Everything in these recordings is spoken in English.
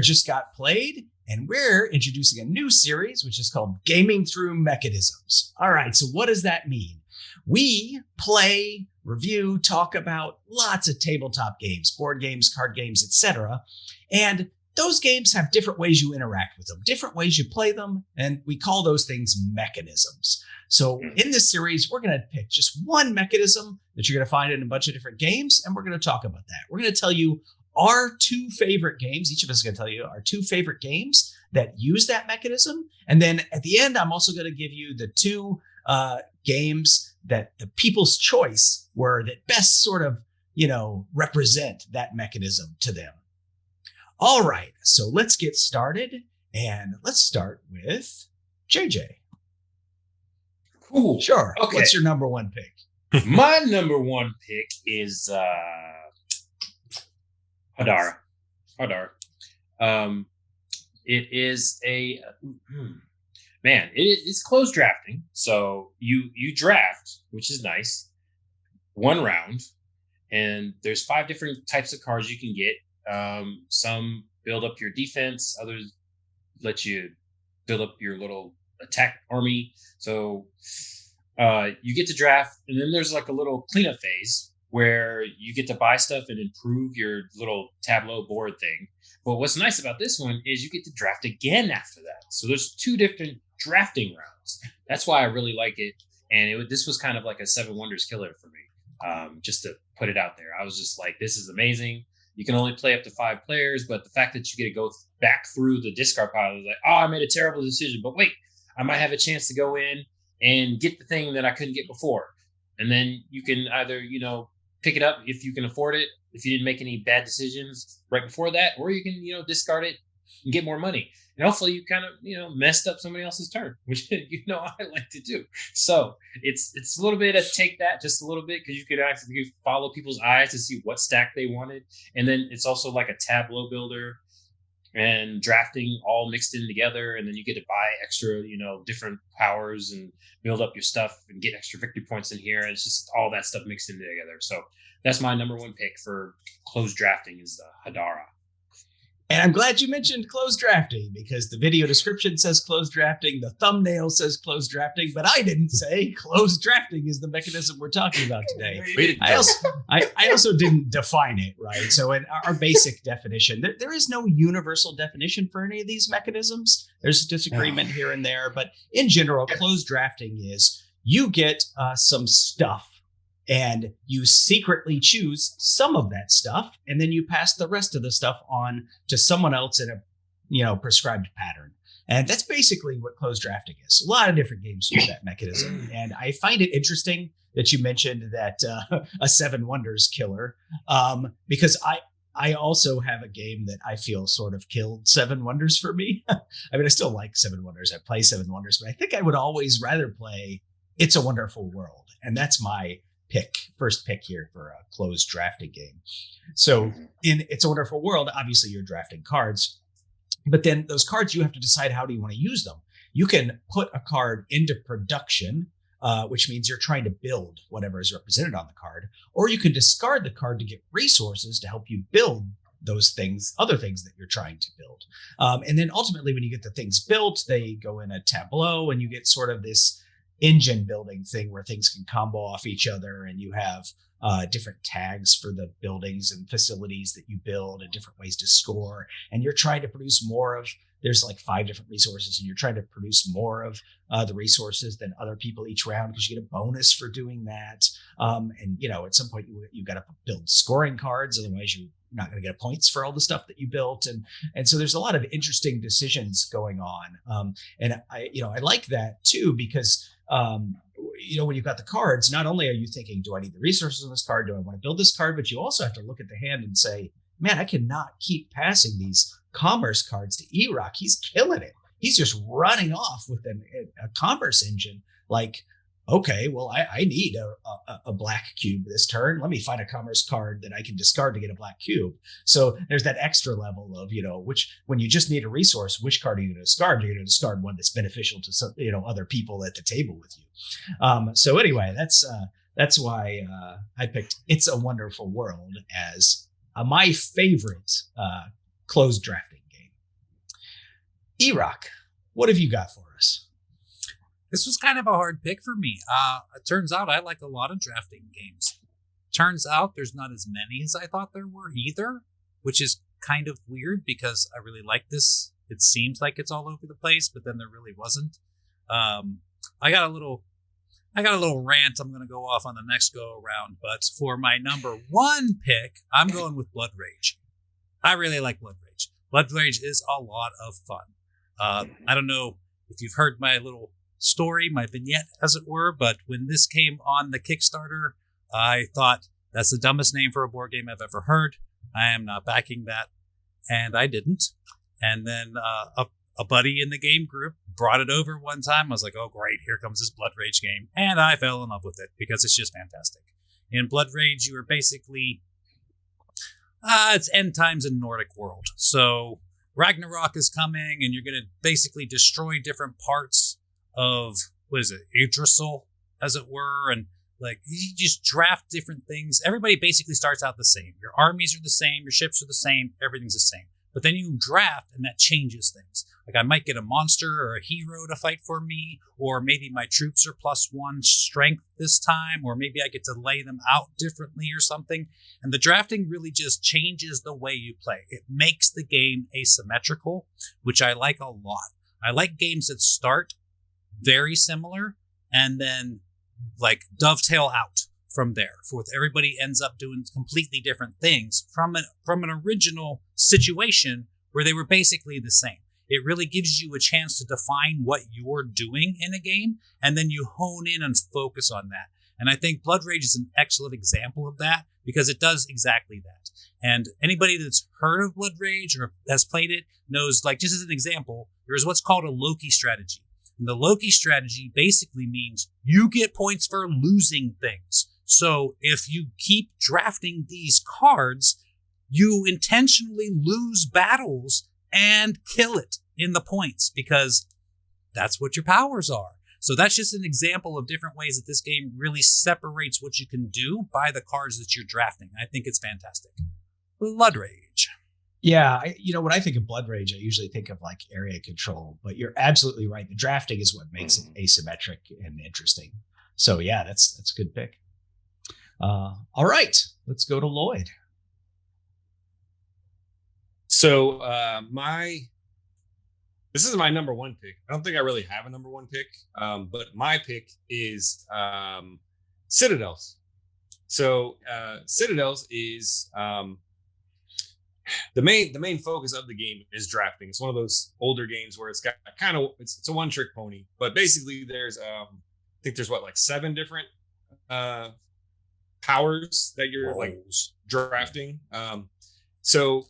Just Got Played, and we're introducing a new series, which is called Gaming Through Mechanisms. All right, so what does that mean? We play, review, talk about lots of tabletop games, board games, card games, etc. And those games have different ways you interact with them, different ways you play them, and we call those things mechanisms. So in this series, we're going to pick just one mechanism that you're going to find in a bunch of different games, and we're going to talk about that. We're going to tell you our two favorite games. Each of us is going to tell you our two favorite games that use that mechanism. And then at the end, I'm also going to give you the two games that the people's choice were that best sort of, represent that mechanism to them. All right, so let's get started, and let's start with JJ. Cool. Sure. Okay. What's your number one pick? My number one pick is Hadara. It is it's closed drafting. So you draft, which is nice, one round, and there's 5 different types of cards you can get. Some build up your defense, others let you build up your little attack army. So you get to draft, and then there's like a little cleanup phase where you get to buy stuff and improve your little tableau board thing. But what's nice about this one is you get to draft again after that. So there's 2 different drafting rounds. That's why I really like it. And this was kind of like a 7 Wonders killer for me, just to put it out there. I was just like, this is amazing. You can only play up to 5 players, but the fact that you get to go back through the discard pile is like, oh, I made a terrible decision. But wait, I might have a chance to go in and get the thing that I couldn't get before. And then you can either, pick it up if you can afford it, if you didn't make any bad decisions right before that, or you can, discard it and get more money. And hopefully you kind of, messed up somebody else's turn, which, I like to do. So it's a little bit of take that just a little bit, because you could actually follow people's eyes to see what stack they wanted. And then it's also like a tableau builder and drafting all mixed in together. And then you get to buy extra, different powers and build up your stuff and get extra victory points in here. And it's just all that stuff mixed in together. So that's my number one pick for closed drafting is the Hadara. And I'm glad you mentioned closed drafting, because the video description says closed drafting, the thumbnail says closed drafting, but I didn't say closed drafting is the mechanism we're talking about today. I also didn't define it, right? So in our basic definition, there is no universal definition for any of these mechanisms. There's a disagreement here and there, but in general, closed drafting is you get some stuff, and you secretly choose some of that stuff, and then you pass the rest of the stuff on to someone else in a prescribed pattern. And that's basically what closed drafting is. A lot of different games use that mechanism. And I find it interesting that you mentioned that a 7 Wonders killer, because I also have a game that I feel sort of killed 7 Wonders for me. I mean, I still like 7 Wonders. I play 7 Wonders, but I think I would always rather play It's a Wonderful World. And that's my first pick here for a closed drafting game. So in It's a Wonderful World, obviously you're drafting cards, but then those cards, you have to decide how do you want to use them. You can put a card into production, which means you're trying to build whatever is represented on the card, or you can discard the card to get resources to help you build those things, other things that you're trying to build. And then ultimately when you get the things built, they go in a tableau, and you get sort of this engine building thing where things can combo off each other, and you have different tags for the buildings and facilities that you build and different ways to score. And you're trying to produce more of, there's like 5 different resources, and you're trying to produce more of the resources than other people each round, because you get a bonus for doing that. And, at some point you got to build scoring cards. Otherwise you're not going to get points for all the stuff that you built. And so there's a lot of interesting decisions going on. And I like that too, because when you've got the cards, not only are you thinking, do I need the resources on this card? Do I want to build this card? But you also have to look at the hand and say, man, I cannot keep passing these commerce cards to Erock. He's killing it. He's just running off with a commerce engine. Like, okay, well, I need a black cube this turn. Let me find a commerce card that I can discard to get a black cube. So there's that extra level of, when you just need a resource, which card are you going to discard? You're going to discard one that's beneficial to some, other people at the table with you. So anyway, that's why I picked It's a Wonderful World as my favorite closed drafting game. Erock, what have you got for us? This was kind of a hard pick for me. It turns out I like a lot of drafting games. Turns out there's not as many as I thought there were either, which is kind of weird because I really like this. It seems like it's all over the place, but then there really wasn't. I got a little rant I'm going to go off on the next go around, but for my number one pick, I'm going with Blood Rage. I really like Blood Rage. Blood Rage is a lot of fun. I don't know if you've heard my little story, my vignette, as it were, but when this came on the Kickstarter, I thought that's the dumbest name for a board game I've ever heard. I am not backing that, and I didn't. And then a buddy in the game group brought it over one time. I was like, oh, great, here comes this Blood Rage game. And I fell in love with it because it's just fantastic. In Blood Rage, you are basically... it's end times in Nordic world. So Ragnarok is coming, and you're going to basically destroy different parts of, Yggdrasil, as it were, and like you just draft different things. Everybody basically starts out the same. Your armies are the same, your ships are the same, everything's the same. But then you draft, and that changes things. Like I might get a monster or a hero to fight for me, or maybe my troops are +1 strength this time, or maybe I get to lay them out differently or something. And the drafting really just changes the way you play. It makes the game asymmetrical, which I like a lot. I like games that start very similar and then like dovetail out from there. For everybody ends up doing completely different things from an original situation where they were basically the same. It really gives you a chance to define what you're doing in a game, and then you hone in and focus on that. And I think Blood Rage is an excellent example of that because it does exactly that. And anybody that's heard of Blood Rage or has played it knows, like, just as an example, there's what's called a Loki strategy. And the Loki strategy basically means you get points for losing things. So if you keep drafting these cards, you intentionally lose battles and kill it in the points because that's what your powers are. So that's just an example of different ways that this game really separates what you can do by the cards that you're drafting. I think it's fantastic. Blood Rage. Yeah, when I think of Blood Rage, I usually think of like area control, but you're absolutely right. The drafting is what makes it asymmetric and interesting. So yeah, that's a good pick. All right, let's go to Lloyd. So this is my number one pick. I don't think I really have a number one pick, but my pick is Citadels. So Citadels is the main focus of the game is drafting. It's one of those older games where it's got it's a one-trick pony, but basically there's I think there's 7 different powers that you're drafting. So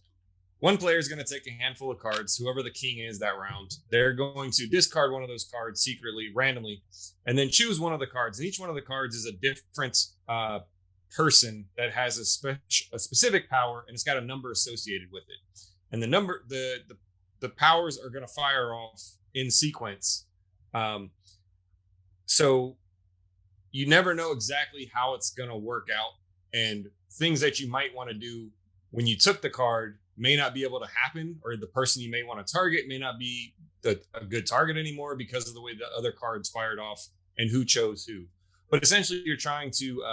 one player is going to take a handful of cards, whoever the king is that round. They're going to discard one of those cards secretly, randomly, and then choose one of the cards. And each one of the cards is a different person that has a specific power, and it's got a number associated with it. And the number, the powers are going to fire off in sequence. So you never know exactly how it's going to work out, and things that you might want to do when you took the card may not be able to happen, or the person you may want to target may not be a good target anymore because of the way the other cards fired off and who chose who. But essentially, you're trying to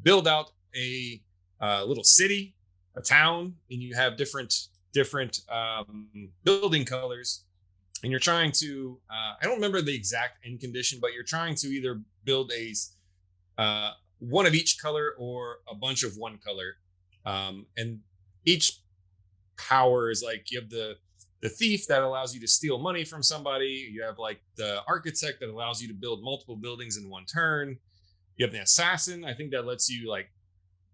build out a little city, a town, and you have different building colors. And you're trying to, I don't remember the exact end condition, but you're trying to either build a one of each color or a bunch of one color. And each power is like, you have the thief that allows you to steal money from somebody. You have like the architect that allows you to build multiple buildings in one turn. You have the assassin, I think, that lets you I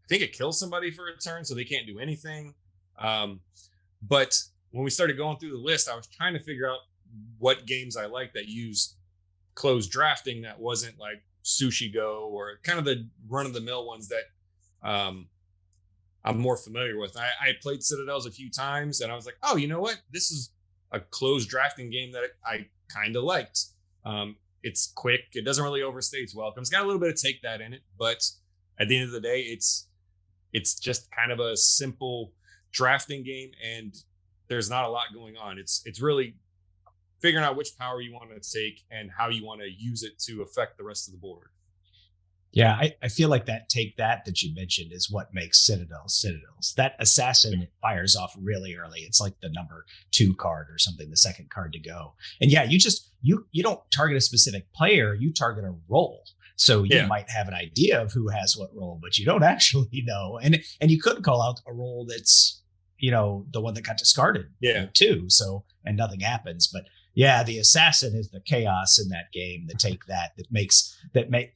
think it kills somebody for a turn, so they can't do anything. But when we started going through the list, I was trying to figure out what games I like that use closed drafting that wasn't like Sushi Go or kind of the run-of-the-mill ones that I'm more familiar with. I played Citadels a few times, and I was like, oh, you know what? This is a closed drafting game that I kind of liked. It's quick. It doesn't really overstay its welcome. It's got a little bit of take that in it, but at the end of the day, it's just kind of a simple drafting game, and there's not a lot going on. It's really figuring out which power you want to take and how you want to use it to affect the rest of the board. Yeah, I feel like that you mentioned is what makes Citadels. That assassin fires off really early. It's like the number 2 card or something, the second card to go. And yeah, you don't target a specific player, you target a role. So you might have an idea of who has what role, but you don't actually know. And you could call out a role that's, the one that got discarded too. So, and nothing happens. But yeah, the assassin is the chaos in that game. That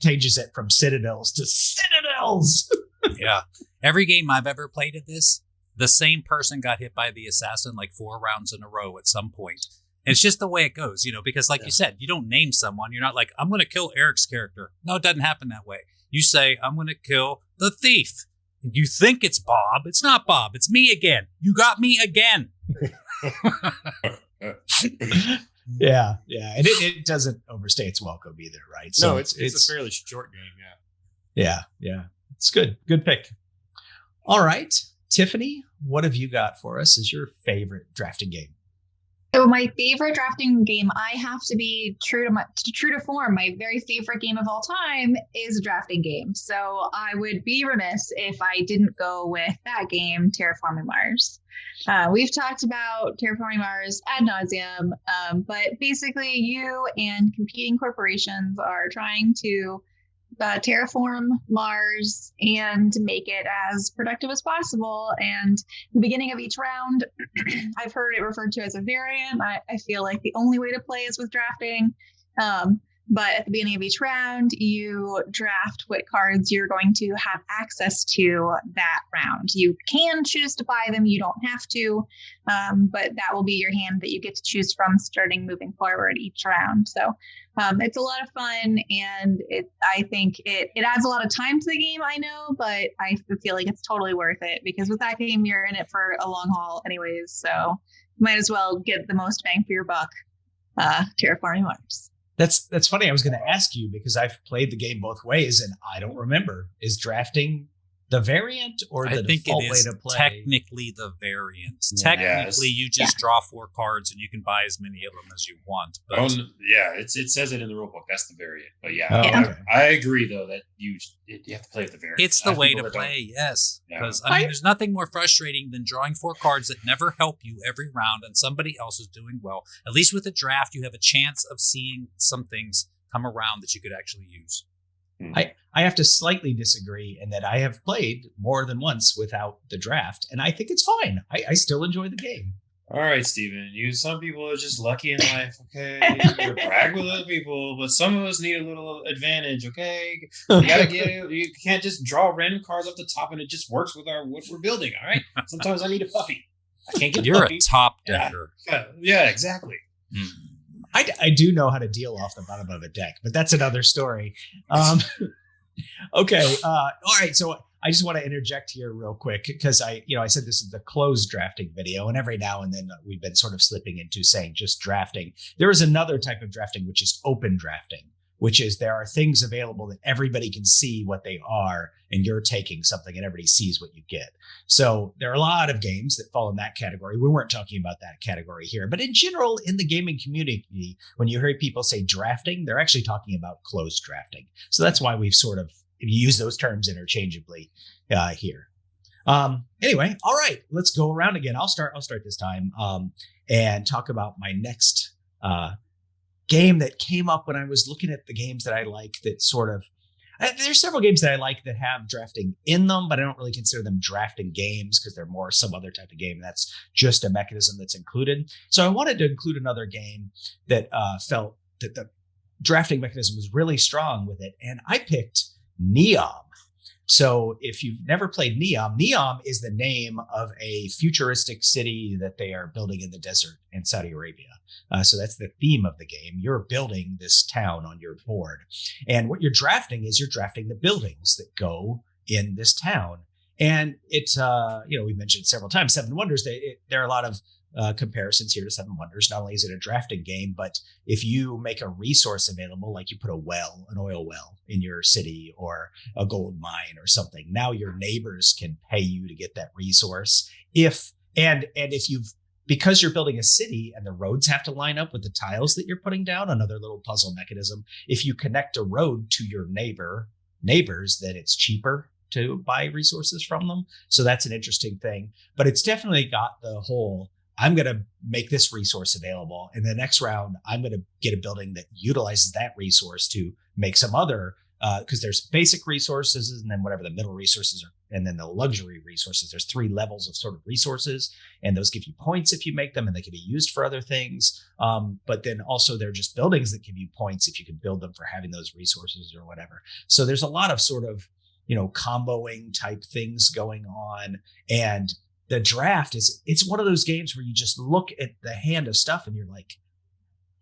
changes it from Citadels to Citadels. Yeah. Every game I've ever played at this, the same person got hit by the assassin like 4 rounds in a row at some point. And it's just the way it goes, because like you said, you don't name someone. You're not like, I'm going to kill Eric's character. No, it doesn't happen that way. You say, I'm going to kill the thief. You think it's Bob. It's not Bob. It's me again. You got me again. Yeah. And it doesn't overstay its welcome either, right? So no, it's a fairly short game, Yeah. It's good. Good pick. All right. Tiffany, what have you got for us as your favorite drafting game? So my favorite drafting game, I have to be true to form. My very favorite game of all time is a drafting game. So I would be remiss if I didn't go with that game, Terraforming Mars. We've talked about Terraforming Mars ad nauseum, but basically you and competing corporations are trying to terraform Mars and make it as productive as possible. And the beginning of each round, I've heard it referred to as a variant. I feel like the only way to play is with drafting. But at the beginning of each round, you draft what cards you're going to have access to that round. You can choose to buy them. You don't have to, but that will be your hand that you get to choose from moving forward each round. So it's a lot of fun, and I think it adds a lot of time to the game, I know, but I feel like it's totally worth it because with that game, you're in it for a long haul anyways. So might as well get the most bang for your buck, Terraforming Mars. That's funny. I was going to ask you because I've played the game both ways and I don't remember. Is drafting the variant or the default way to play? Technically the variant. Technically, you just draw 4 cards and you can buy as many of them as you want. But it says it in the rulebook. That's the variant. But okay. I agree though that you have to play with the variant. It's the way to play, yes. Because there's nothing more frustrating than drawing 4 cards that never help you every round and somebody else is doing well. At least with a draft, you have a chance of seeing some things come around that you could actually use. I have to slightly disagree in that I have played more than once without the draft, and I think it's fine. I still enjoy the game. All right, Steven. Some people are just lucky in life, okay? You brag with other people, but some of us need a little advantage, okay? You can't just draw random cards off the top and it just works with what we're building, all right? Sometimes I need a puppy. I can't get You're puppy. a top decker. Yeah, exactly. I do know how to deal off the bottom of a deck, but that's another story. Okay. All right. So I just want to interject here real quick because I said this is the closed drafting video, and every now and then we've been sort of slipping into saying just drafting. There is another type of drafting, which is open drafting, which is there are things available that everybody can see what they are, and you're taking something and everybody sees what you get. So there are a lot of games that fall in that category. We weren't talking about that category here, but in general, in the gaming community, when you hear people say drafting, they're actually talking about closed drafting. So that's why we've sort of used those terms interchangeably here. Anyway, all right, let's go around again. I'll start this time and talk about my next game that came up when I was looking at the games that I like that sort of, there's several games that I like that have drafting in them, but I don't really consider them drafting games because they're more some other type of game. That's just a mechanism that's included. So I wanted to include another game that felt that the drafting mechanism was really strong with it. And I picked NEOM. So if you've never played NEOM, NEOM is the name of a futuristic city that they are building in the desert in Saudi Arabia. So that's the theme of the game. You're building this town on your board. And what you're drafting is you're drafting the buildings that go in this town. And it's, we mentioned several times, Seven Wonders, there are a lot of comparisons here to Seven Wonders. Not only is it a drafting game, but if you make a resource available, like you put an oil well in your city or a gold mine or something, now your neighbors can pay you to get that resource. If you've because you're building a city and the roads have to line up with the tiles that you're putting down, another little puzzle mechanism. If you connect a road to your neighbors, then it's cheaper to buy resources from them. So that's an interesting thing. But it's definitely got the whole, I'm going to make this resource available. In the next round, I'm going to get a building that utilizes that resource to make some other, because there's basic resources and then whatever the middle resources are, and then the luxury resources. There's 3 levels of sort of resources, and those give you points if you make them, and they can be used for other things. But then also they're just buildings that give you points if you can build them for having those resources or whatever. So there's a lot of sort of, comboing type things going on. And the draft it's one of those games where you just look at the hand of stuff and you're like,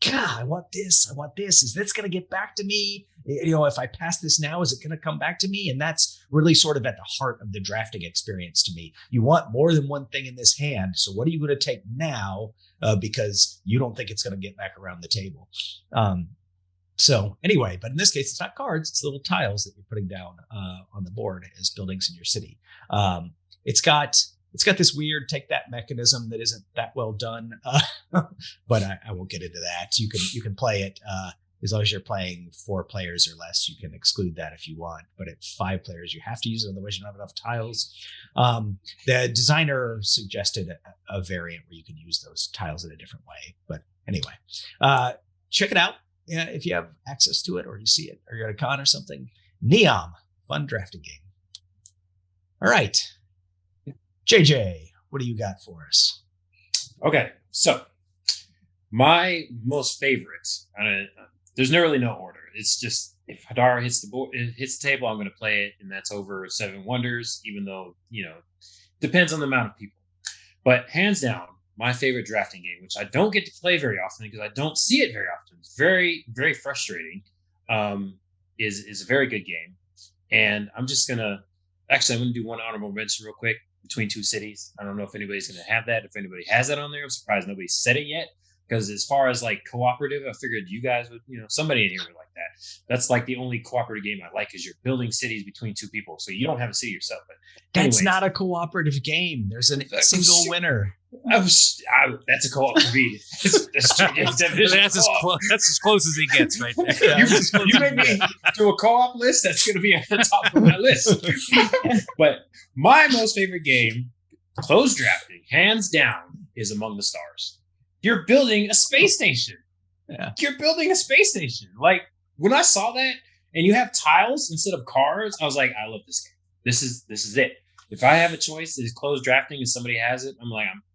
God, I want this. Is this going to get back to me? If I pass this now, is it going to come back to me? And that's really sort of at the heart of the drafting experience to me. You want more than one thing in this hand. So what are you going to take now? Because you don't think it's going to get back around the table. So anyway, but in this case, it's not cards. It's little tiles that you're putting down on the board as buildings in your city. It's got this weird take that mechanism that isn't that well done, but I won't get into that. You can play it as long as you're playing 4 players or less. You can exclude that if you want, but at 5 players you have to use it, otherwise you don't have enough tiles. The designer suggested a variant where you can use those tiles in a different way. But anyway, check it out if you have access to it or you see it or you're at a con or something. NEOM, fun drafting game. All right. JJ, what do you got for us? Okay, so my most favorites. There's really no order. It's just if Hadara hits the table, I'm going to play it, and that's over 7 Wonders. Even though depends on the amount of people. But hands down, my favorite drafting game, which I don't get to play very often because I don't see it very often. It's very, very frustrating. Is a very good game, and I'm gonna do one honorable mention real quick. Between 2 cities. I don't know if anybody's going to have that. If anybody has that on there, I'm surprised nobody said it yet. Because as far as like cooperative, I figured you guys would, somebody in here would like that. That's like the only cooperative game I like, is you're building cities between 2 people. So you don't have a city yourself. But that's not a cooperative game. There's a single winner. That's a co-op for me. That's as close as he gets right there. You make me do a co-op list, that's going to be at the top of my list. But my most favorite game, closed drafting, hands down, is Among the Stars. You're building a space station. Yeah. You're building a space station. Like, when I saw that, and you have tiles instead of cards, I was like, I love this game. This is it. If I have a choice that is closed drafting and somebody has it, I'm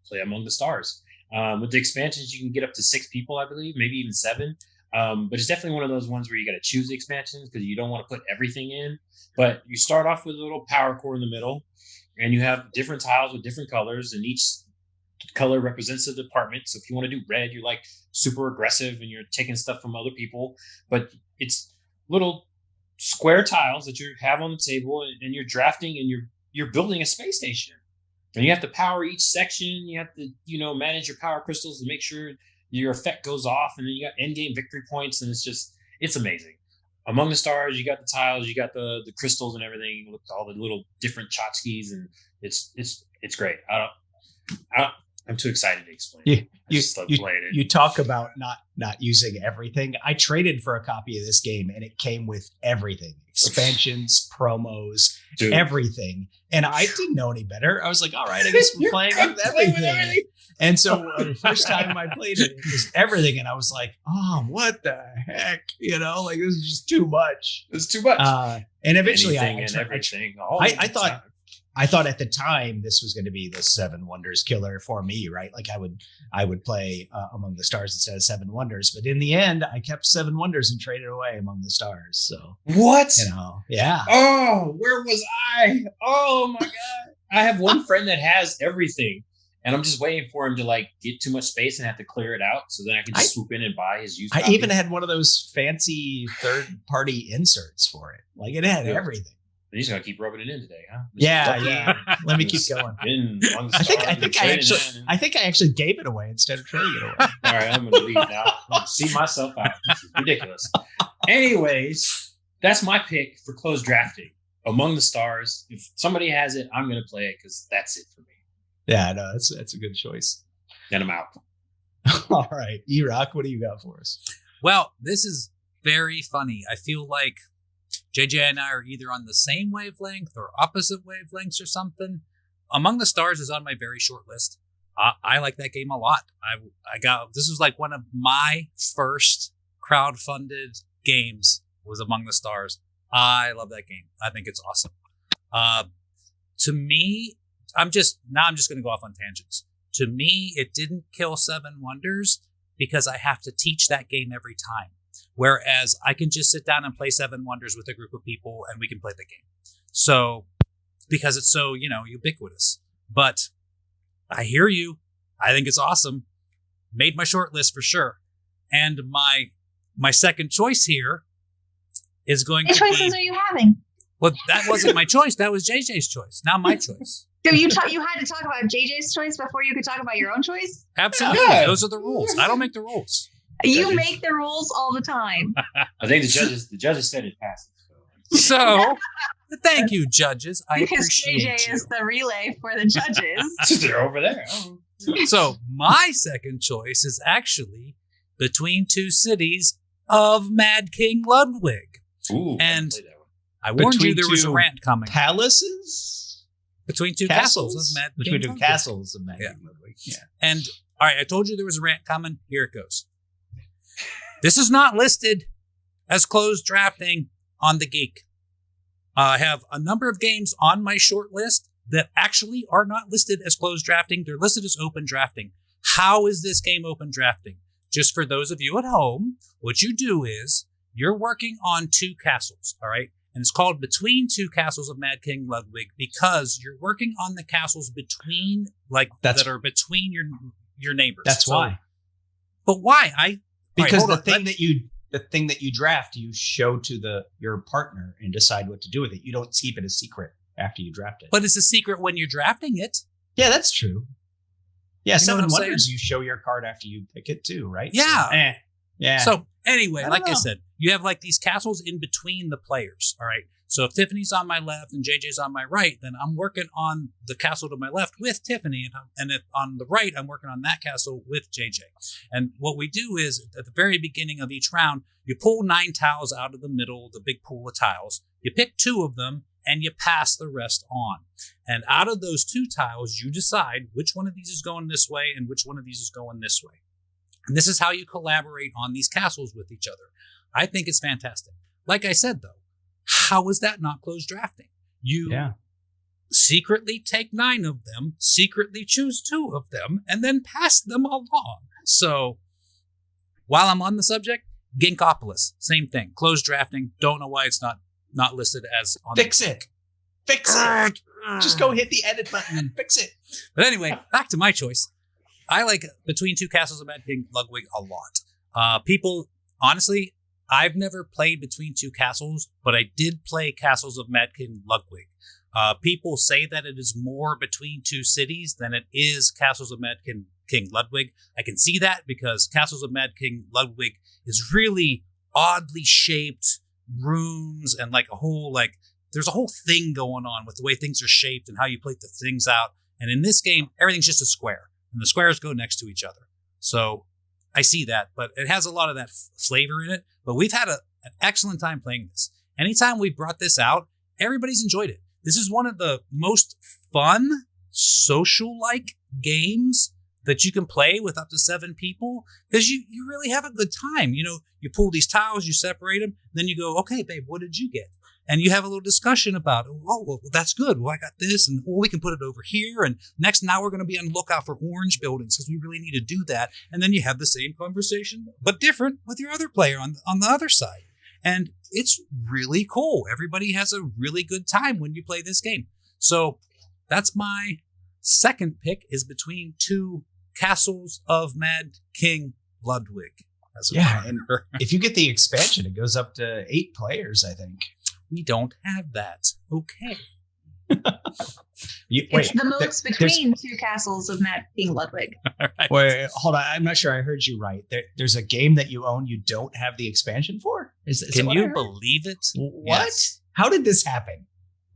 play Among the Stars. With the expansions, you can get up to 6 people, I believe, maybe even 7. But it's definitely one of those ones where you got to choose the expansions because you don't want to put everything in. But you start off with a little power core in the middle, and you have different tiles with different colors, and each color represents a department. So if you want to do red, you're like super aggressive and you're taking stuff from other people. But it's little square tiles that you have on the table, and you're drafting, and you're building a space station. And you have to power each section. You have to, manage your power crystals to make sure your effect goes off. And then you got end game victory points. And it's amazing. Among the Stars, you got the tiles, you got the crystals and everything. Look at all the little different tchotchkes, and it's great. I'm too excited to explain. You talk about not using everything. I traded for a copy of this game, and it came with everything: expansions, promos, everything. And I didn't know any better. I was like, all right, I guess we're playing with everything. And so the first time I played it, it was everything, and I was like, oh, what the heck? This is just too much. It's too much. And eventually, I thought at the time this was going to be the 7 Wonders killer for me, right? Like I would play Among the Stars instead of 7 Wonders, but in the end, I kept 7 Wonders and traded away Among the Stars. So what? Yeah. Oh, where was I? Oh my god! I have one friend that has everything, and I'm just waiting for him to get too much space and have to clear it out, so then I can just swoop in and buy his used. I even had one of those fancy third-party inserts for it. Like it had everything. You're just gonna keep rubbing it in today, huh? Yeah. Let me keep going. I think I actually gave it away instead of trading it away. All right, I'm gonna leave now. I'm gonna see myself out. This is ridiculous. Anyways, that's my pick for closed drafting. Among the Stars. If somebody has it, I'm gonna play it because that's it for me. Yeah, no, that's a good choice. Then I'm out. All right. Erock, what do you got for us? Well, this is very funny. I feel like JJ and I are either on the same wavelength or opposite wavelengths or something. Among the Stars is on my very short list. I like that game a lot. This was like one of my first crowdfunded games was Among the Stars. I love that game. I think it's awesome. To me, I'm just going to go off on tangents. To me, it didn't kill Seven Wonders because I have to teach that game every time. Whereas I can just sit down and play Seven Wonders with a group of people and we can play the game. So, because it's so, ubiquitous. But I hear you. I think it's awesome. Made my short list for sure. And my second choice here is going to be... What choices are you having? Well, that wasn't my choice. That was JJ's choice. Now my choice. So you had to talk about JJ's choice before you could talk about your own choice? Absolutely. Yeah. Those are the rules. I don't make the rules. You make the rules all the time. I think the judges said it passes. So, thank you, judges. I Because appreciate JJ you. is the relay for the judges. They're over there. So, my second choice is actually Between Two Cities of Mad King Ludwig. Ooh, And I played that one. I warned you Between there was a two rant coming. Palaces? Between Two Castles of Mad Between King two Ludwig. castles of Mad Yeah. King Ludwig. Yeah. And, all right, I told you there was a rant coming. Here it goes. This is not listed as closed drafting on the Geek. I have a number of games on my short list that actually are not listed as closed drafting. They're listed as open drafting. How is this game open drafting? Just for those of you at home, what you do is you're working on two castles, all right? And it's called Between Two Castles of Mad King Ludwig because you're working on the castles between, that are between your neighbors. That's why. But why? Because hold the on. thing that you draft, you show to your partner and decide what to do with it. You don't keep it a secret after you draft it. But it's a secret when you're drafting it. Yeah, that's true. Yeah, You know Seven what I'm Wonders, saying? you show your card after you pick it too, right? Yeah. So, yeah. So anyway, I don't like I know. said, you have like these castles in between the players. All right. So if Tiffany's on my left and JJ's on my right, then I'm working on the castle to my left with Tiffany. And if on the right, I'm working on that castle with JJ. And what we do is at the very beginning of each round, you pull 9 tiles out of the middle, the big pool of tiles. You pick 2 of them and you pass the rest on. And out of those 2 tiles, you decide which one of these is going this way and which one of these is going this way. And this is how you collaborate on these castles with each other. I think it's fantastic. Like I said, though, how is that not closed drafting? You secretly take 9 of them, secretly choose 2 of them, and then pass them along. So, while I'm on the subject, Ginkopolis, same thing. Closed drafting. Don't know why it's not listed as on Fix it. Fix it. Just go hit the edit button and fix it. But anyway, back to my choice. I like Between Two Castles of Mad King Ludwig a lot. People, honestly, I've never played Between Two Castles, but I did play Castles of Mad King Ludwig. People say that it is more Between Two Cities than it is Castles of Mad King Ludwig. I can see that because Castles of Mad King Ludwig is really oddly shaped rooms and there's a whole thing going on with the way things are shaped and how you play the things out. And in this game, everything's just a square and the squares go next to each other. So I see that, but it has a lot of that flavor in it. But we've had an excellent time playing this. Anytime we brought this out, everybody's enjoyed it. This is one of the most fun, social-like games that you can play with up to 7 people because you really have a good time. You know, you pull these tiles, you separate them, then you go, okay, babe, what did you get? And you have a little discussion about, oh, well, that's good. Well, I got this, and we can put it over here. And now we're going to be on the lookout for orange buildings because we really need to do that. And then you have the same conversation, but different with your other player on the other side. And it's really cool. Everybody has a really good time when you play this game. So that's my second pick is Between Two Castles of Mad King Ludwig. And if you get the expansion, it goes up to 8 players, I think. We don't have that. Okay. It's the most between 2 castles of Mad King Ludwig. Right. Wait, hold on. I'm not sure I heard you right. There's a game that you own you don't have the expansion for? Can you believe it? What? Yes. How did this happen?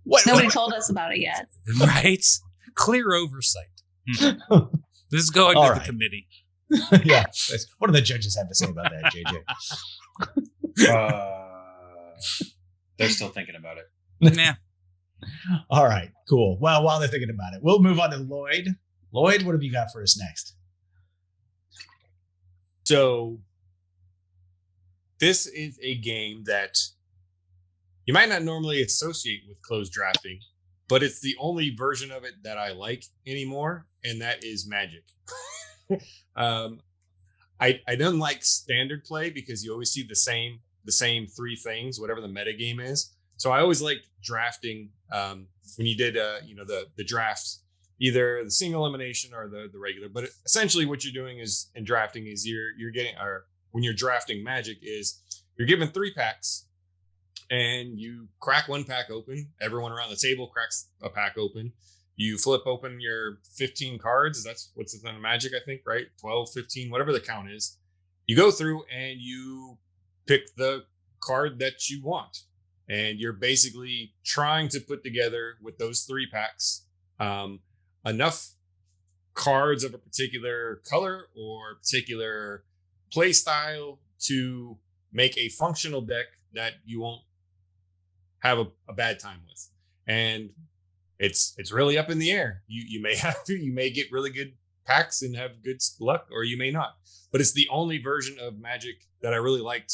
What? Nobody told us about it yet. Right? Clear oversight. This is going All to right. the committee. Yeah. What do the judges have to say about that, JJ? They're still thinking about it. Nah. All right, cool. Well, while they're thinking about it, we'll move on to Lloyd. Lloyd, what have you got for us next? So this is a game that you might not normally associate with closed drafting, but it's the only version of it that I like anymore, and that is Magic. I don't like standard play because you always see the same three things, whatever the meta game is. So I always liked drafting when you did the drafts, either the single elimination or the regular. But essentially what you're doing is in drafting is you're getting, or when you're drafting Magic, is you're given 3 packs and you crack one pack open. Everyone around the table cracks a pack open. You flip open your 15 cards. That's what's in Magic, I think, right? 12, 15, whatever the count is. You go through and you pick the card that you want. And you're basically trying to put together with those 3 packs enough cards of a particular color or particular play style to make a functional deck that you won't have a bad time with. And it's really up in the air. You may get really good packs and have good luck, or you may not. But it's the only version of Magic that I really liked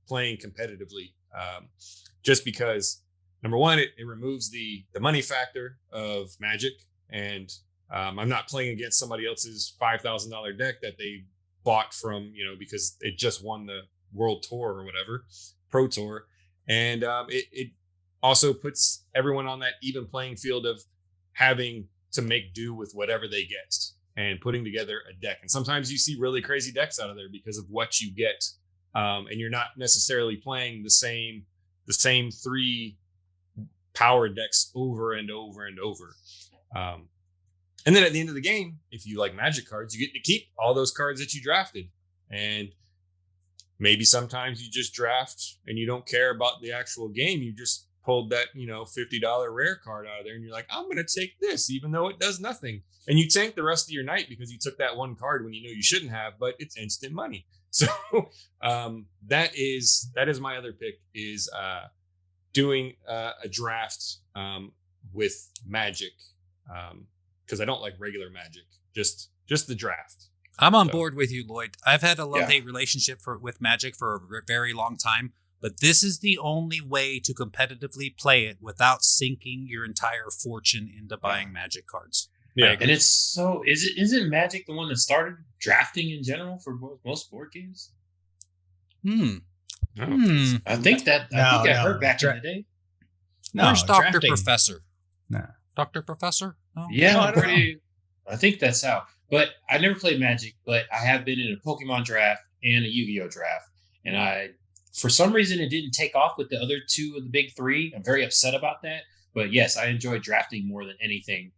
playing competitively. Just because, number one, it removes the money factor of Magic, and I'm not playing against somebody else's $5,000 deck that they bought from, because it just won the World Tour or whatever, Pro Tour, and it also puts everyone on that even playing field of having to make do with whatever they get and putting together a deck. And sometimes you see really crazy decks out of there because of what you get, and you're not necessarily playing the same 3 power decks over and over and over. And then at the end of the game, if you like Magic cards, you get to keep all those cards that you drafted. And maybe sometimes you just draft and you don't care about the actual game. You just pulled that, $50 rare card out of there and you're like, I'm going to take this, even though it does nothing. And you tank the rest of your night because you took that one card when you know you shouldn't have, but it's instant money. So that is my other pick, is doing a draft with Magic, because I don't like regular Magic, just the draft. I'm on board with you, Lloyd. I've had a love-hate relationship with Magic for a very long time, but this is the only way to competitively play it without sinking your entire fortune into buying Magic cards. Yeah, and it's so isn't Magic the one that started drafting in general for most board games? I think I heard back in the day. No, Where's Dr. drafting. Professor? No. Dr. Professor? No? Yeah, No, I think that's how. But I never played Magic, but I have been in a Pokemon draft and a Yu-Gi-Oh draft. And for some reason, it didn't take off with the other 2 of the big 3. I'm very upset about that. But yes, I enjoy drafting more than anything.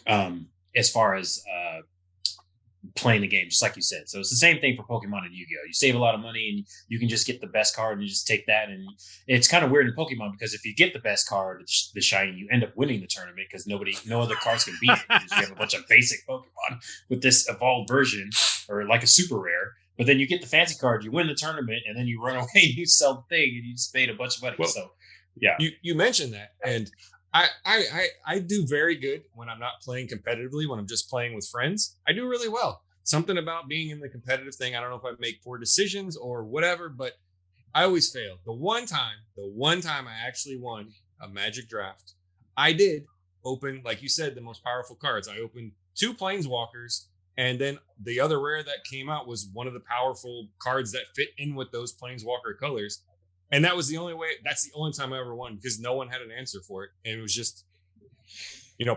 As far as playing the game, just like you said. So it's the same thing for Pokemon and Yu-Gi-Oh! You save a lot of money and you can just get the best card and you just take that. And it's kind of weird in Pokemon because if you get the best card, the shiny, you end up winning the tournament because no other cards can beat it because you have a bunch of basic Pokemon with this evolved version or like a super rare. But then you get the fancy card, you win the tournament, and then you run away and you sell the thing and you just made a bunch of money. Well, so yeah. You mentioned that, and I do very good when I'm not playing competitively, when I'm just playing with friends. I do really well. Something about being in the competitive thing, I don't know if I make poor decisions or whatever, but I always fail. The one time I actually won a Magic draft, I did open, like you said, the most powerful cards. I opened 2 Planeswalkers, and then the other rare that came out was one of the powerful cards that fit in with those Planeswalker colors. And that's the only time I ever won because no one had an answer for it. And it was just,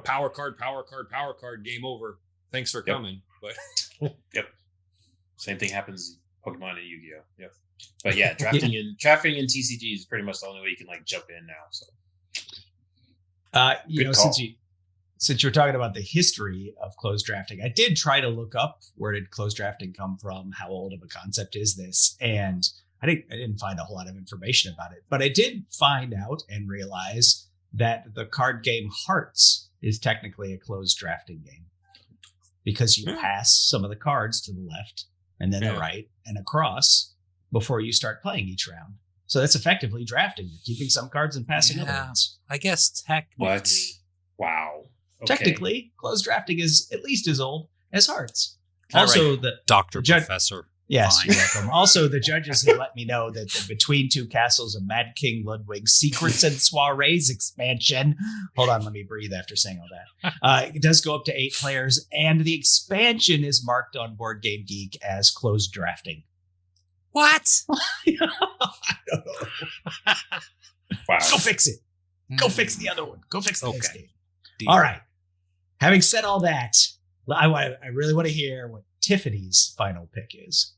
power card, game over. Thanks for coming. But yep. Same thing happens in Pokemon and Yu-Gi-Oh! Yep. But yeah, drafting in TCG is pretty much the only way you can jump in now. So since you're talking about the history of closed drafting, I did try to look up where did closed drafting come from? How old of a concept is this? And I didn't find a whole lot of information about it, but I did find out and realize that the card game Hearts is technically a closed drafting game. because you pass some of the cards to the left and then the right and across before you start playing each round. So that's effectively drafting. You're keeping some cards and passing other ones. I guess technically. What? Wow. Okay. Technically, closed drafting is at least as old as Hearts. All Also, right, the Dr. Professor. Yes, Fine. you're welcome. Also, the judges have let me know that the Between Two Castles of Mad King Ludwig Secrets and Soirees expansion. Hold on, let me breathe after saying all that. It does go up to 8 players, and the expansion is marked on Board Game Geek as closed drafting. What? Wow. Go fix it. Go fix the other one. Go fix the next Okay. game. Deal. All right. Having said all that, I really want to hear what Tiffany's final pick is.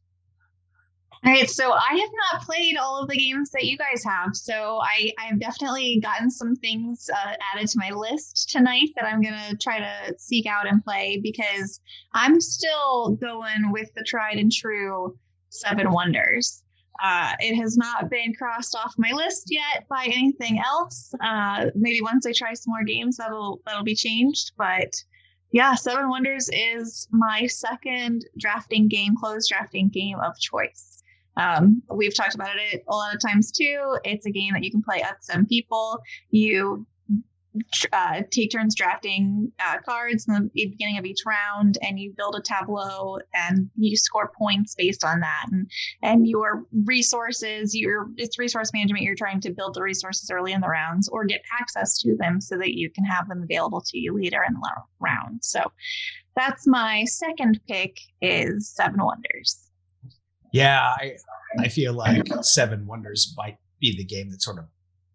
All right, so I have not played all of the games that you guys have, so I've definitely gotten some things added to my list tonight that I'm gonna try to seek out and play, because I'm still going with the tried and true Seven Wonders. It has not been crossed off my list yet by anything else. Maybe once I try some more games, that'll be changed. But yeah, Seven Wonders is my second drafting game, closed drafting game of choice. We've talked about it a lot of times too. It's a game that you can play up to 7 people. You take turns drafting cards in the beginning of each round, and you build a tableau and you score points based on that. And your resources, it's resource management. You're trying to build the resources early in the rounds or get access to them so that you can have them available to you later in the round. So that's my second pick, is Seven Wonders. Yeah, I feel like Seven Wonders might be the game that sort of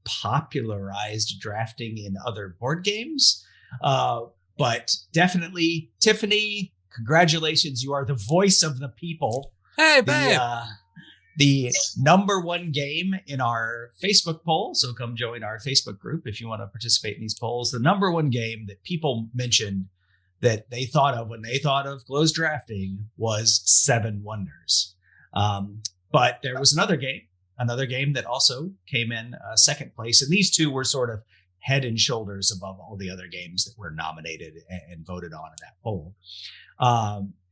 popularized drafting in other board games. But definitely, Tiffany, congratulations. You are the voice of the people. Hey, babe. The number one game in our Facebook poll. So come join our Facebook group if you want to participate in these polls. The number one game that people mentioned that they thought of when they thought of closed drafting was Seven Wonders. But there was another game that also came in second place. And these two were sort of head and shoulders above all the other games that were nominated and voted on in that poll.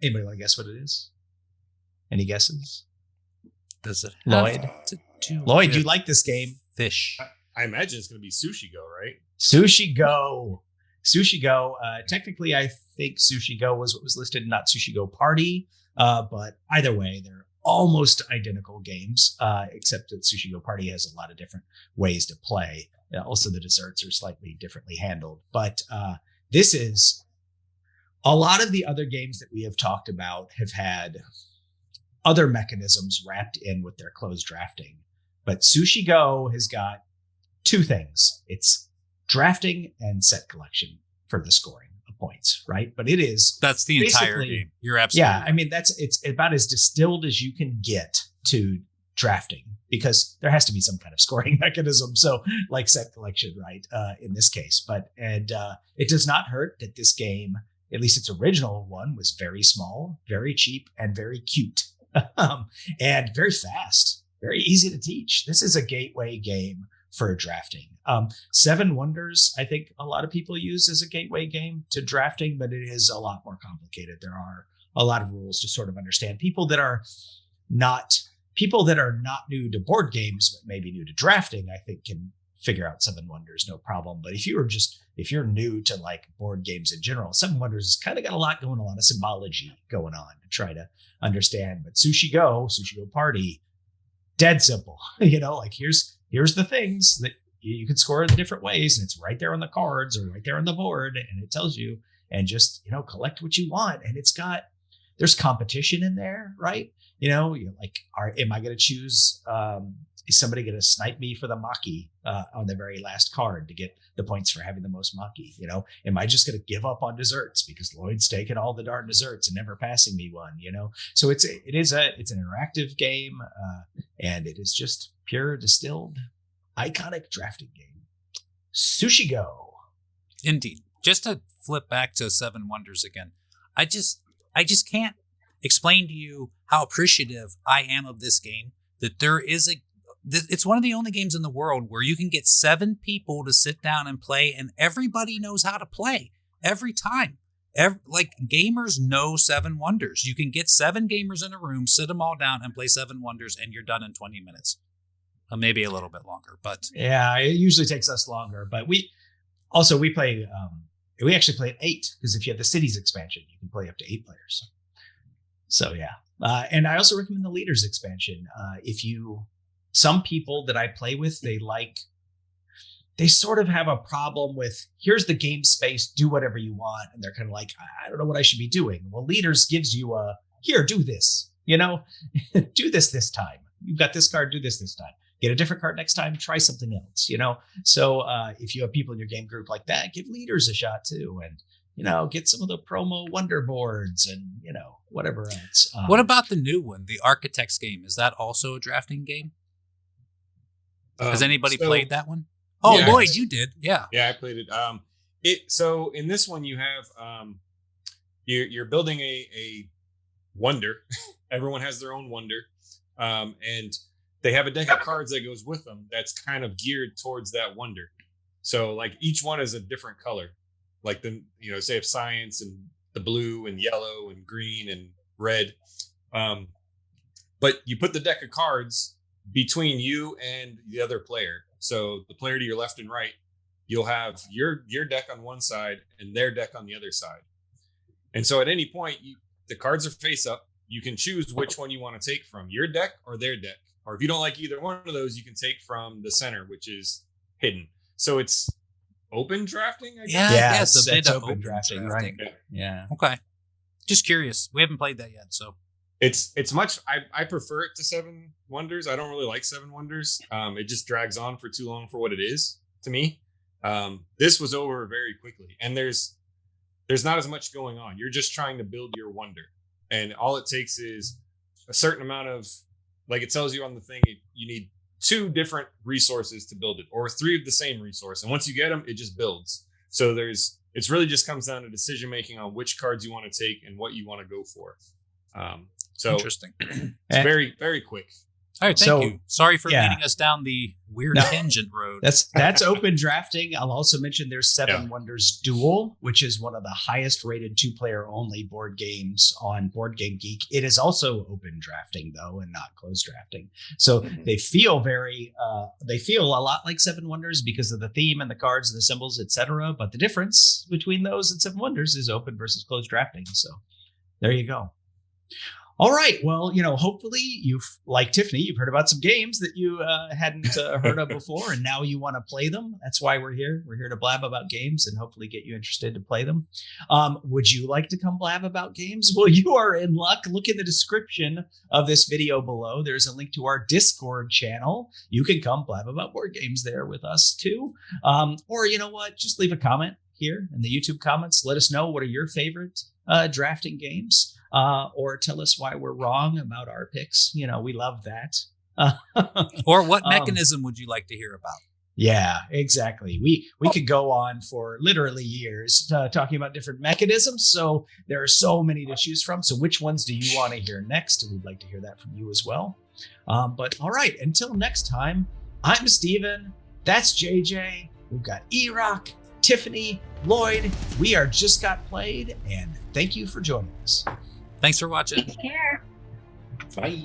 Anybody want to guess what it is? Any guesses? Does it Lloyd? have to do Lloyd, with you like this game? fish? I imagine it's going to be Sushi Go, right? Sushi Go. Sushi Go. Technically, I think Sushi Go was what was listed, not Sushi Go Party. But either way, they're almost identical games, except that Sushi Go Party has a lot of different ways to play. Also, the desserts are slightly differently handled. But this is a lot of the other games that we have talked about have had other mechanisms wrapped in with their closed drafting. But Sushi Go has got two things. It's drafting and set collection for the scoring of points, right? But it is That's the entire basically- game. You're absolutely yeah, I mean, it's about as distilled as you can get to drafting, because there has to be some kind of scoring mechanism. So like set collection, right? In this case, it does not hurt that this game, at least its original one, was very small, very cheap, and very cute, and very fast, very easy to teach. This is a gateway game for drafting. Seven Wonders, I think a lot of people use as a gateway game to drafting, but it is a lot more complicated. There are a lot of rules to sort of understand. People that are not new to board games, but maybe new to drafting, I think can figure out Seven Wonders no problem. But if you're new to like board games in general, Seven Wonders has kind of got a lot of symbology going on to try to understand. But Sushi Go Party, dead simple. Like here's the things that you can score in different ways, and it's right there on the cards or right there on the board, and it tells you, and just collect what you want. And there's competition in there, right? You're like, am I going to choose? Is somebody going to snipe me for the maki on the very last card to get the points for having the most maki? Am I just going to give up on desserts because Lloyd's taking all the darn desserts and never passing me one? So it's an interactive game, and it is just pure distilled, iconic drafting game. Sushi Go. Indeed. Just to flip back to Seven Wonders again, I just can't explain to you how appreciative I am of this game. That it's one of the only games in the world where you can get 7 people to sit down and play, and everybody knows how to play every time. like gamers know 7 Wonders. You can get 7 gamers in a room, sit them all down, and play 7 Wonders, and you're done in 20 minutes. Maybe a little bit longer, but yeah, it usually takes us longer. But we play. We actually play at 8 because if you have the cities expansion, you can play up to 8 players. So yeah, and I also recommend the leaders expansion. Some people that I play with, they sort of have a problem with, here's the game space, do whatever you want. And they're kind of like, I don't know what I should be doing. Well, leaders gives you here, do this, do this time. You've got this card, do this time. Get a different card next time, try something else, So if you have people in your game group like that, give leaders a shot too. And, get some of the promo wonder boards and, whatever else. What about the new one, the Architects game? Is that also a drafting game? Has anybody played that one? Oh, yeah, Lloyd, you did. Yeah. Yeah, I played it. So in this one you have you're building a wonder. Everyone has their own wonder. And they have a deck of cards that goes with them that's kind of geared towards that wonder. So like each one is a different color. Like say if science and the blue and yellow and green and red. But you put the deck of cards between you and the other player. So the player to your left and right, you'll have your deck on one side and their deck on the other side. And so at any point, the cards are face up. You can choose which one you want to take from, your deck or their deck. Or if you don't like either one of those, you can take from the center, which is hidden. So it's open drafting, I guess? Yeah, it's a bit of open drafting, right? Yeah. Okay. Just curious. We haven't played that yet, so. It's much. I prefer it to 7 Wonders. I don't really like 7 Wonders. It just drags on for too long for what it is to me. This was over very quickly, and there's not as much going on. You're just trying to build your wonder, and all it takes is a certain amount of, like it tells you on the thing, you need 2 different resources to build it, or 3 of the same resource, and once you get them, it just builds. So it's really just comes down to decision making on which cards you want to take and what you want to go for. So interesting. It's very, very quick. All right, thank you. Sorry for leading us down the weird tangent road. That's open drafting. I'll also mention there's 7 Wonders Duel, which is one of the highest rated 2-player only board games on Board Game Geek. It is also open drafting though, and not closed drafting. So they feel a lot like 7 Wonders because of the theme and the cards and the symbols, etc. But the difference between those and 7 Wonders is open versus closed drafting. So there you go. All right. Well, hopefully like Tiffany, you've heard about some games that you hadn't heard of before, and now you want to play them. That's why we're here. We're here to blab about games and hopefully get you interested to play them. Would you like to come blab about games? Well, you are in luck. Look in the description of this video below. There's a link to our Discord channel. You can come blab about board games there with us too. Or you know what? Just leave a comment here in the YouTube comments. Let us know what are your favorite drafting games. Or tell us why we're wrong about our picks. We love that. Or what mechanism would you like to hear about? Yeah, exactly. We could go on for literally years talking about different mechanisms. So there are so many to choose from. So which ones do you want to hear next? We'd like to hear that from you as well. But all right, until next time, I'm Steven. That's JJ. We've got Erock, Tiffany, Lloyd. We are Just Got Played, and thank you for joining us. Thanks for watching. Take care. Bye.